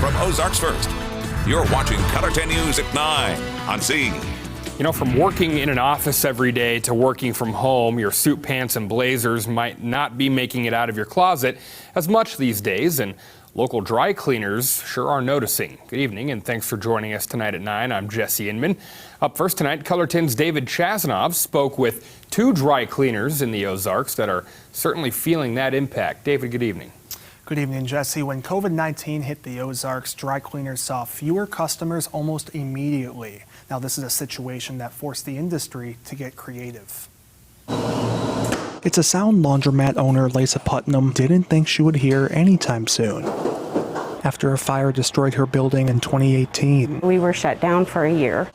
from Ozarks First. You're watching Color 10 News at 9 on C. You know, from working in an office every day to working from home, your suit pants and blazers might not be making it out of your closet as much these days, and local dry cleaners sure are noticing. Good evening, and thanks for joining us tonight at 9. I'm Jesse Inman. Up first tonight, Color 10's David Chasnov spoke with 2 dry cleaners in the Ozarks that are certainly feeling that impact. David, good evening. Good evening, Jesse. When COVID-19 hit the Ozarks, dry cleaners saw fewer customers almost immediately. Now, this is a situation that forced the industry to get creative. It's a sound laundromat owner Lisa Putnam didn't think she would hear anytime soon, after a fire destroyed her building in 2018. We were shut down for a year.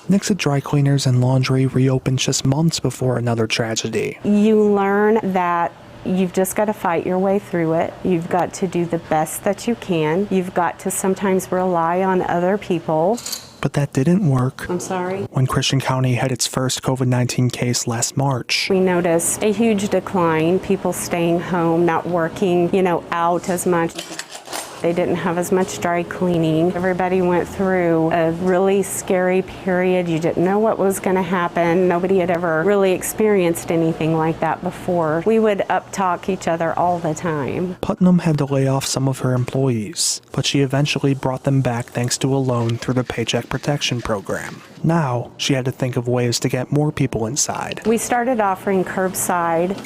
Nixa Dry Cleaners and Laundry reopened just months before another tragedy. You learn that you've just got to fight your way through it. You've got to do the best that you can. You've got to sometimes rely on other people. But that didn't work. I'm sorry. When Christian County had its first COVID-19 case last March. We noticed a huge decline, people staying home, not working, out as much. They didn't have as much dry cleaning. Everybody went through a really scary period. You didn't know what was going to happen. Nobody had ever really experienced anything like that before. We would up-talk each other all the time. Putnam had to lay off some of her employees, but she eventually brought them back thanks to a loan through the Paycheck Protection Program. Now, she had to think of ways to get more people inside. We started offering curbside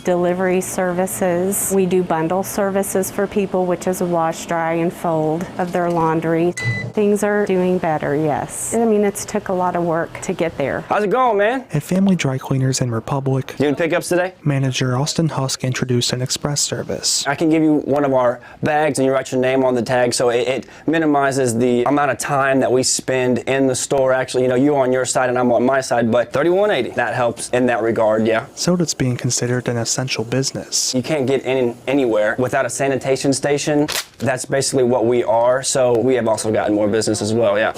delivery services. We do bundle services for people, which is a wash, dry, and fold of their laundry. Things are doing better, yes. I mean, it's took a lot of work to get there. How's it going, man? At Family Dry Cleaners in Republic, Doing pickups today? manager Austin Husk introduced an express service. I can give you one of our bags and you write your name on the tag, so it minimizes the amount of time that we spend in the store. Actually, you on your side and I'm on my side, but $31.80. That helps in that regard, yeah. So it's being considered an essential business. You can't get in anywhere without a sanitation station. That's basically what we are, so we have also gotten more business as well, yeah.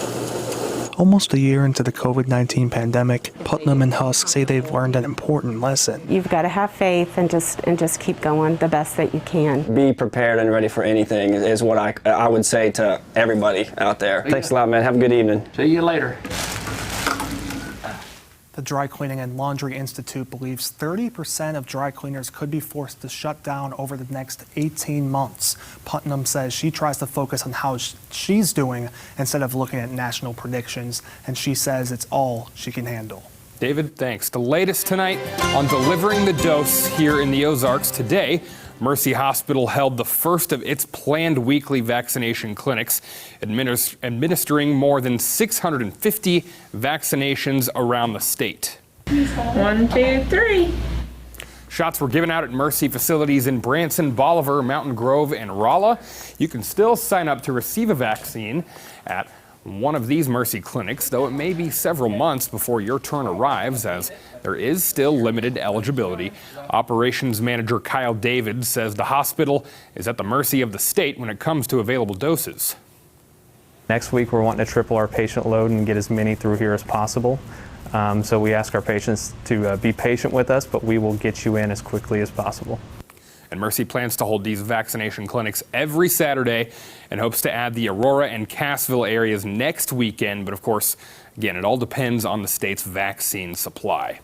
Almost a year into the COVID-19 pandemic, Putnam and Husk say they've learned an important lesson. You've got to have faith and just keep going the best that you can. Be prepared and ready for anything is what I would say to everybody out there. Thanks a lot, man. Have a good evening. See you later. The Dry Cleaning and Laundry Institute believes 30% of dry cleaners could be forced to shut down over the next 18 months. Putnam says she tries to focus on how she's doing instead of looking at national predictions, and she says it's all she can handle. David, thanks. The latest tonight on delivering the dose here in the Ozarks today. Mercy Hospital held the first of its planned weekly vaccination clinics, administering more than 650 vaccinations around the state. 1, 2, 3. Shots were given out at Mercy facilities in Branson, Bolivar, Mountain Grove, and Rolla. You can still sign up to receive a vaccine at one of these Mercy clinics, though it may be several months before your turn arrives, as there is still limited eligibility. Operations Manager Kyle David says the hospital is at the mercy of the state when it comes to available doses. Next week, we're wanting to triple our patient load and get as many through here as possible. So we ask our patients to be patient with us, but we will get you in as quickly as possible. And Mercy plans to hold these vaccination clinics every Saturday and hopes to add the Aurora and Cassville areas next weekend. But of course, again, it all depends on the state's vaccine supply.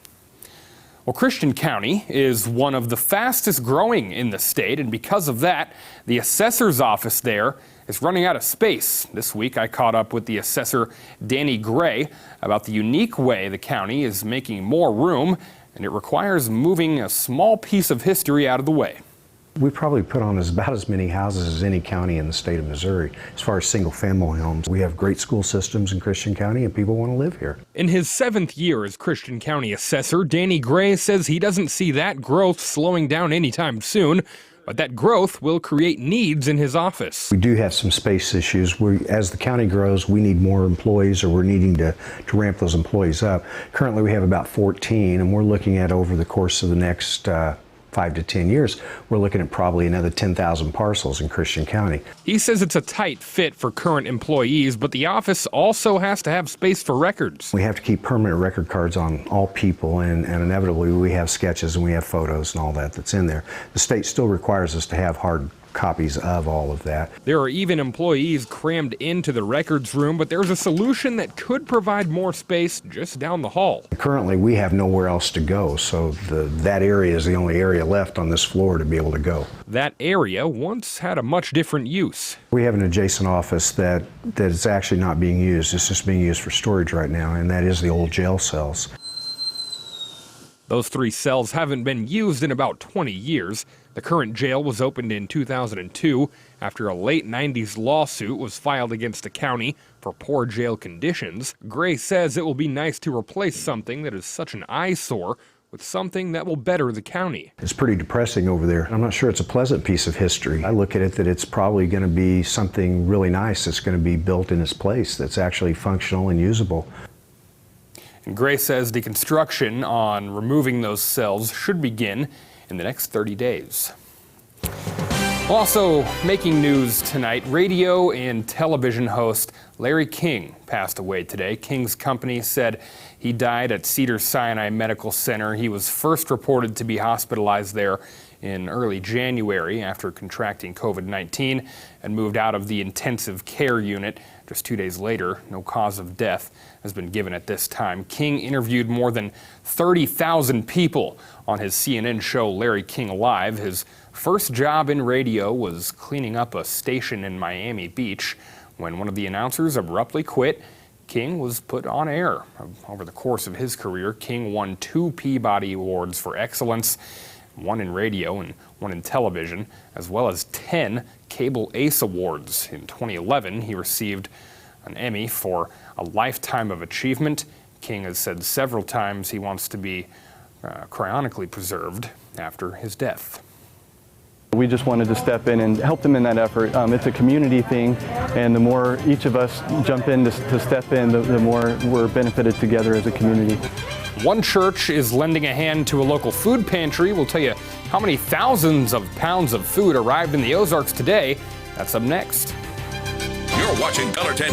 Well, Christian County is one of the fastest growing in the state, and because of that, the assessor's office there is running out of space. This week, I caught up with the assessor, Danny Gray, about the unique way the county is making more room, and it requires moving a small piece of history out of the way. We probably put on about as many houses as any county in the state of Missouri as far as single-family homes. We have great school systems in Christian County and people want to live here. In his 7th year as Christian County assessor, Danny Gray says he doesn't see that growth slowing down anytime soon, but that growth will create needs in his office. We do have some space issues. As the county grows, we need more employees, or we're needing to ramp those employees up. Currently, we have about 14, and we're looking at over the course of the next 5 to 10 years, we're looking at probably another 10,000 parcels in Christian County. He says it's a tight fit for current employees, but the office also has to have space for records. We have to keep permanent record cards on all people, and inevitably we have sketches and we have photos and all that's in there. The state still requires us to have hard copies of all of that. There are even employees crammed into the records room, but there's a solution that could provide more space just down the hall. Currently, we have nowhere else to go, so that area is the only area left on this floor to be able to go. That area once had a much different use. We have an adjacent office that is actually not being used. It's just being used for storage right now, and that is the old jail cells. Those 3 cells haven't been used in about 20 years. The current jail was opened in 2002 after a late 90s lawsuit was filed against the county for poor jail conditions. Gray says it will be nice to replace something that is such an eyesore with something that will better the county. It's pretty depressing over there. I'm not sure it's a pleasant piece of history. I look at it that it's probably going to be something really nice that's going to be built in its place that's actually functional and usable. And Gray says the construction on removing those cells should begin in the next 30 days. Also making news tonight, radio and television host Larry King passed away today. King's company said he died at Cedars-Sinai Medical Center. He was first reported to be hospitalized there in early January after contracting COVID-19 and moved out of the intensive care unit. Just 2 days later, no cause of death has been given at this time. King interviewed more than 30,000 people on his CNN show Larry King Live. His first job in radio was cleaning up a station in Miami Beach. When one of the announcers abruptly quit, King was put on air. Over the course of his career, King won 2 Peabody Awards for excellence, 1 in radio and 1 in television, as well as 10 Cable Ace Awards. In 2011, he received an Emmy for a Lifetime of Achievement. King has said several times he wants to be cryonically preserved after his death. We just wanted to step in and help them in that effort. It's a community thing, and the more each of us jump in to step in, the more we're benefited together as a community. One church is lending a hand to a local food pantry. We'll tell you how many thousands of pounds of food arrived in the Ozarks today. That's up next. You're watching Color 10.